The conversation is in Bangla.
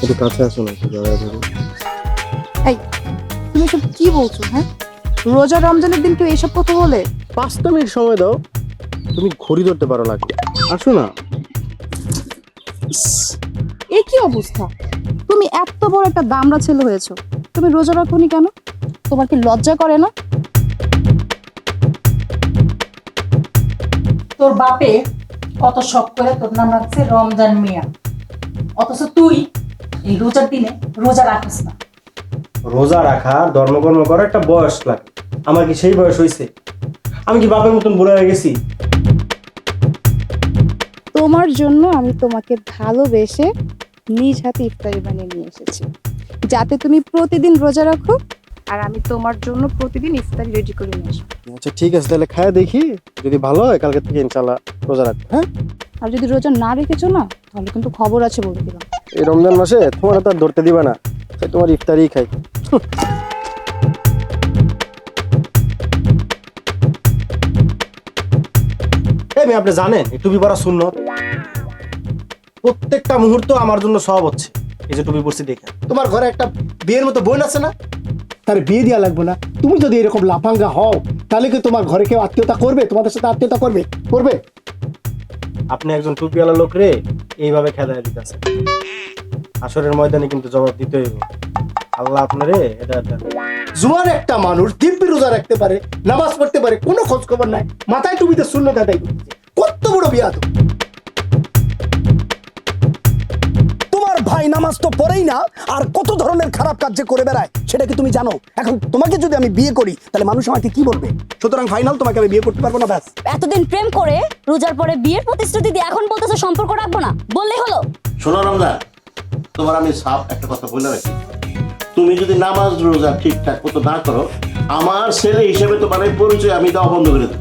একটু কাছে আসো না, একটু জড়ায় ধরো। এই তুমি সব কি বলছো? হ্যাঁ, রোজা রমজানের দিন কেউ এইসব কথা বলে? 5টা মিনিট সময় দাও, তুমি ঘড়ি ধরতে পারো না। আসো না। এ কি অবস্থা? তুমি এত বড় একটা দামড়া ছেলে হয়েছো, তুমি রোজা রাখোনি কেন? তোমার কি লজ্জা করে না? তোর বাপে কত শখ করে তোর নাম রাখছে রমজান মিয়া, অথচ তুই এই রোজার দিনে রোজা রাখিস না। রোজা রাখা ধর্মকর্ম করার একটা বয়স লাগে, আমার কি সেই বয়স হয়েছে? আমি কি বাপের মতন বুড়া হয়ে গেছি? তোমার জন্য আমি তোমাকে ভালোবেসে নিজ হাতে ইফতারি বানিয়ে নিয়ে এসেছি, যাতে তুমি প্রতিদিন রোজা রাখো আর আমি তোমার জন্য প্রতিদিন ইফতারি রেডি করে নিয়ে আসবো। আচ্ছা ঠিক আছে, তাহলে খায় দেখি, যদি ভালো হয় কালকে থেকে ইনশাল্লাহ রোজা রাখবো। হ্যাঁ, আর যদি রোজা না রেখেছো না, তাহলে কিন্তু খবর আছে বলে দিলাম। এই রমজান মাসে তোমার তো আর ধরতে দিবা না, তাই তোমার ইফতারিই খাই। এই মেয়ে, আপনি জানেন এই টুপি পরা সুন্নত? প্রত্যেকটা মুহূর্ত আমার জন্য সব হচ্ছে। এই যে টুপি পরছি দেখে, তোমার ঘরে একটা বিয়ের মতো বোন আছে না, তার বিয়ে দেওয়া লাগবে না? তুমি যদি এরকম লাফাঙ্গা হও, তাহলে কি তোমার ঘরে কেউ আত্মীয়তা করবে? তোমাদের সাথে আত্মীয়তা করবে? করবে? আপনি একজন টুপিওয়ালা লোক রে এইভাবে খেদায় দিতেছে। আসরের ময়দানে কিন্তু জবাব দিতে হইব। আল্লাহ আপনারে এটা দেন। জুয়ান একটা মানুষ দিব্যি রোজা রাখতে পারে, নামাজ পড়তে পারে, কোনো খোঁজ খবর নাই, মাথায় টুপিতে শূন্য আদায় করতেছে। কত বড় বিয়াদ! তোমার ভাই নামাজ তো পড়েই না, আর কত ধরনের খারাপ কাজ যে করে বেড়ায় সেটা কি তুমি জানো? এখন তোমাকে যদি আমি বিয়ে করি তাহলে মানুষ আমাকে কি বলবে? সুতরাং ফাইনাল, তোমাকে আমি বিয়ে করতে পারবো না, ব্যাস। এতদিন প্রেম করে রোজার পরে বিয়ের প্রতিশ্রুতি দিয়ে এখন বলতেছো সম্পর্ক রাখবো না, বললেই হলো। শোনো রমজান, তোমার আমি সাফ একটা কথা বলে রাখি, তুমি যদি নামাজ রোজা ঠিকঠাক মতো না করো, আমার ছেলে হিসেবে তোমার এই পরিচয় আমি দেওয়া বন্ধ করে দেবো।